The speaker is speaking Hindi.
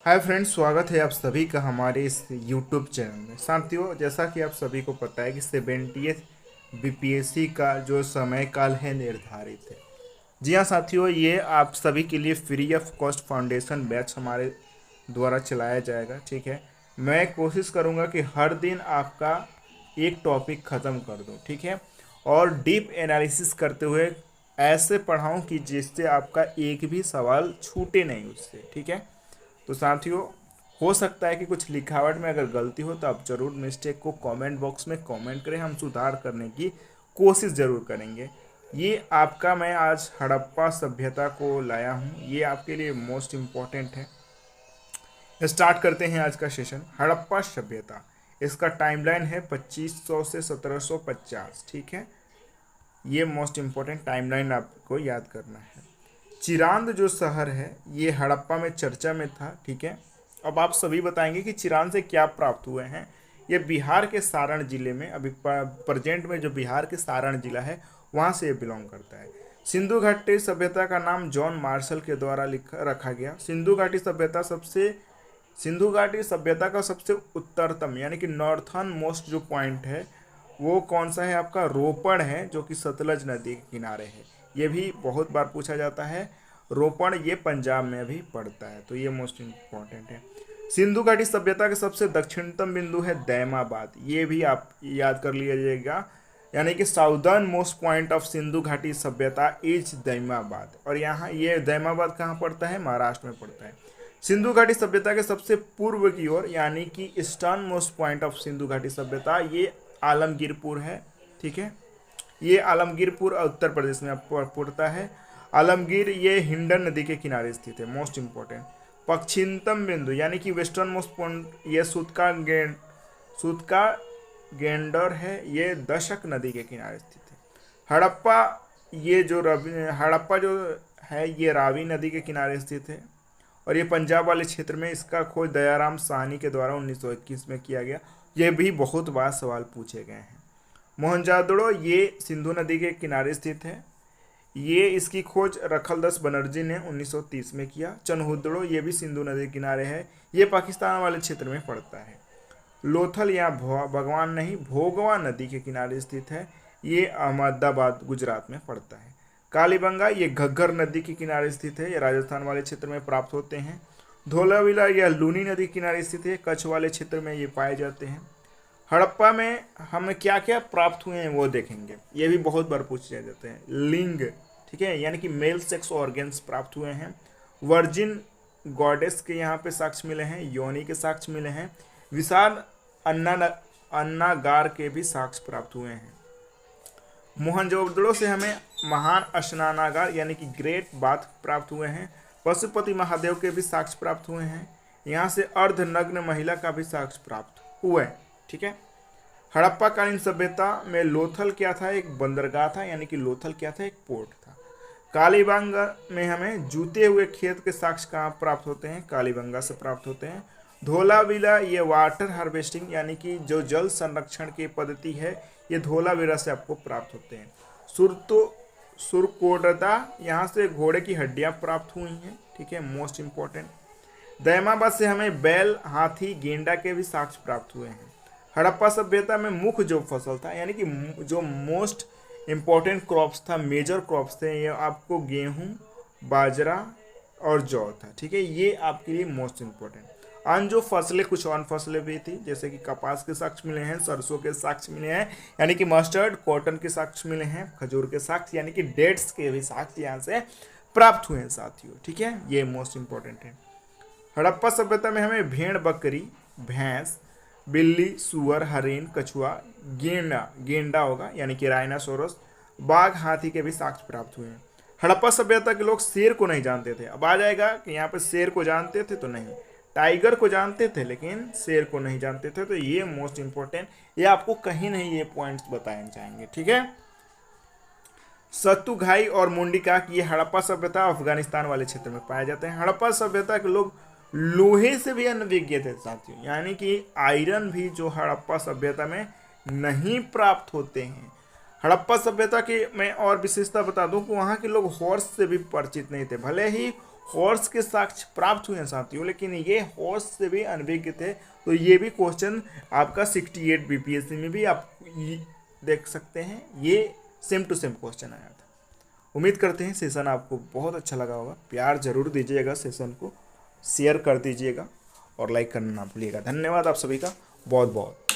हाय फ्रेंड्स, स्वागत है आप सभी का हमारे इस यूट्यूब चैनल में। साथियों, जैसा कि आप सभी को पता है कि 70th बीपीएससी का जो समय काल है निर्धारित है। जी हाँ साथियों, ये आप सभी के लिए free of cost foundation batch हमारे द्वारा चलाया जाएगा। ठीक है, मैं कोशिश करूँगा कि हर दिन आपका एक टॉपिक ख़त्म कर दूँ। ठीक है, और डीप एनालिसिस करते हुए ऐसे पढ़ाऊँ कि जिससे आपका एक भी सवाल छूटे नहीं उससे। ठीक है, तो साथियों, हो सकता है कि कुछ लिखावट में अगर गलती हो तो आप ज़रूर मिस्टेक को कमेंट बॉक्स में कमेंट करें, हम सुधार करने की कोशिश ज़रूर करेंगे। ये आपका मैं आज हड़प्पा सभ्यता को लाया हूँ, ये आपके लिए मोस्ट इम्पॉर्टेंट है। स्टार्ट करते हैं आज का सेशन। हड़प्पा सभ्यता, इसका टाइमलाइन है 2500 से 1750। ठीक है, ये मोस्ट इम्पॉर्टेंट टाइमलाइन आपको याद करना है। चिरांद जो शहर है ये हड़प्पा में चर्चा में था। ठीक है, अब आप सभी बताएंगे कि चिरांद से क्या प्राप्त हुए हैं। ये बिहार के सारण जिले में, अभी प्रेजेंट में जो बिहार के सारण जिला है वहाँ से ये बिलोंग करता है। सिंधु घाटी सभ्यता का नाम जॉन मार्शल के द्वारा रखा गया। सिंधु घाटी सभ्यता का सबसे उत्तरतम यानी कि नॉर्थर्न मोस्ट जो पॉइंट है वो कौन सा है आपका? रोपड़ है, जो कि सतलज नदी के किनारे है। ये भी बहुत बार पूछा जाता है। रोपड़ ये पंजाब में भी पड़ता है, तो ये मोस्ट इम्पॉर्टेंट है। सिंधु घाटी सभ्यता के सबसे दक्षिणतम बिंदु है दैमाबाद, ये भी आप याद कर लीजिएगा। यानी कि southern most point of Sindhu घाटी सभ्यता इज दैमाबाद, और यहाँ ये दैमाबाद कहाँ पड़ता है? महाराष्ट्र में पड़ता है। सिंधु घाटी सभ्यता के सबसे पूर्व की ओर यानी कि eastern most point of Sindhu घाटी सभ्यता ये आलमगीरपुर है। ठीक है, ये आलमगीरपुर उत्तर प्रदेश में पड़ता है। आलमगीर ये हिंडन नदी के किनारे स्थित है, मोस्ट इंपॉर्टेंट। पश्चिमतम बिंदु यानी कि वेस्टर्न मोस्ट पॉइंट ये सुतका गेंडर है, ये दशक नदी के किनारे स्थित है। हड़प्पा हड़प्पा जो है ये रावी नदी के किनारे स्थित है, और ये पंजाब वाले क्षेत्र में इसका खोज दयाराम साहनी के द्वारा 1921 में किया गया। ये भी बहुत बार सवाल पूछे गए हैं। मोहनजादड़ो ये सिंधु नदी के किनारे स्थित है, ये इसकी खोज रखलदस बनर्जी ने 1930 में किया। चनहुदड़ो ये भी सिंधु नदी के किनारे है, ये पाकिस्तान वाले क्षेत्र में पड़ता है। लोथल यहाँ भगवान नहीं भोगवा नदी के किनारे स्थित है, ये अहमदाबाद गुजरात में पड़ता है। कालीबंगा ये घग्गर नदी के किनारे स्थित है, ये राजस्थान वाले क्षेत्र में प्राप्त होते हैं। धोलावीरा यह लूनी नदी के किनारे स्थित है, कच्छ वाले क्षेत्र में ये पाए जाते हैं। हड़प्पा में हमें क्या क्या प्राप्त हुए हैं वो देखेंगे, ये भी बहुत बार पूछे जाते हैं। लिंग, ठीक है, यानी कि मेल सेक्स ऑर्गन्स प्राप्त हुए हैं। वर्जिन गॉडेस के यहाँ पे साक्ष्य मिले हैं, योनि के साक्ष्य मिले हैं। विशाल अन्नागार के भी साक्ष्य प्राप्त हुए हैं। मोहनजोदड़ो से हमें महान स्नानागार यानी कि ग्रेट बाथ प्राप्त हुए हैं। पशुपति महादेव के भी साक्ष्य प्राप्त हुए हैं। यहाँ से अर्धनग्न महिला का भी साक्ष्य प्राप्त हुए। ठीक है, हड़प्पा कालीन सभ्यता में लोथल क्या था? एक बंदरगाह था, यानी कि लोथल क्या था? एक पोर्ट था। कालीबंगा में हमें जूते हुए खेत के साक्ष्य कहाँ प्राप्त होते हैं? कालीबंगा से प्राप्त होते हैं। धोलावीरा ये वाटर हार्वेस्टिंग यानी कि जो जल संरक्षण की पद्धति है, ये धोलावीरा से आपको प्राप्त होते हैं। सुरकोटदा यहाँ से घोड़े की हड्डियाँ प्राप्त हुई हैं। ठीक है, मोस्ट इंपॉर्टेंट। दैमाबाद से हमें बैल, हाथी, गेंडा के भी साक्ष्य प्राप्त हुए हैं। हड़प्पा सभ्यता में मुख्य जो फसल था यानी कि जो मोस्ट इम्पोर्टेंट क्रॉप्स था, मेजर क्रॉप्स थे, ये आपको गेहूं, बाजरा और जौ था। ठीक है, ये आपके लिए मोस्ट इम्पोर्टेंट। अन्य जो फसलें, कुछ और फसलें भी थी, जैसे कि कपास के साक्ष्य मिले हैं, सरसों के साक्ष्य मिले हैं यानी कि मस्टर्ड, कॉटन के साक्ष्य मिले हैं, खजूर के साक्ष्य यानी कि डेट्स के भी साक्ष्य यहाँ से प्राप्त हुए हैं साथियों। ठीक है, ये मोस्ट इम्पोर्टेंट है। हड़प्पा सभ्यता में हमें भेड़, बकरी, भैंस, बिल्ली, सुअर, हरिन, कछुआ, गेंडा होगा यानी कि राइनासोरस, बाघ, हाथी के भी साक्ष्य प्राप्त हुए हैं। हड़प्पा सभ्यता के लोग शेर को नहीं जानते थे। अब आ जाएगा कि यहाँ पे शेर को जानते थे तो नहीं, टाइगर को जानते थे लेकिन शेर को नहीं जानते थे, तो ये मोस्ट इंपॉर्टेंट, ये आपको कहीं नहीं ये पॉइंट्स बताए जाएंगे। ठीक है, सत्तुघाई और मुंडिका ये हड़प्पा सभ्यता अफगानिस्तान वाले क्षेत्र में पाए जाते हैं। हड़प्पा सभ्यता के लोग लोहे से भी अनभिज्ञ थे साथियों, यानी कि आयरन भी जो हड़प्पा सभ्यता में नहीं प्राप्त होते हैं। हड़प्पा सभ्यता की मैं और विशेषता बता दूं कि वहाँ के लोग हॉर्स से भी परिचित नहीं थे, भले ही हॉर्स के साक्ष्य प्राप्त हुए हैं साथियों, लेकिन ये हॉर्स से भी अनभिज्ञ थे। तो ये भी क्वेश्चन आपका 68 बीपीएससी में भी आप देख सकते हैं, ये सेम टू सेम क्वेश्चन आया था। उम्मीद करते हैं सेशन आपको बहुत अच्छा लगा होगा। प्यार जरूर दीजिएगा, सेशन को शेयर कर दीजिएगा और लाइक करना ना भूलिएगा। धन्यवाद आप सभी का बहुत बहुत।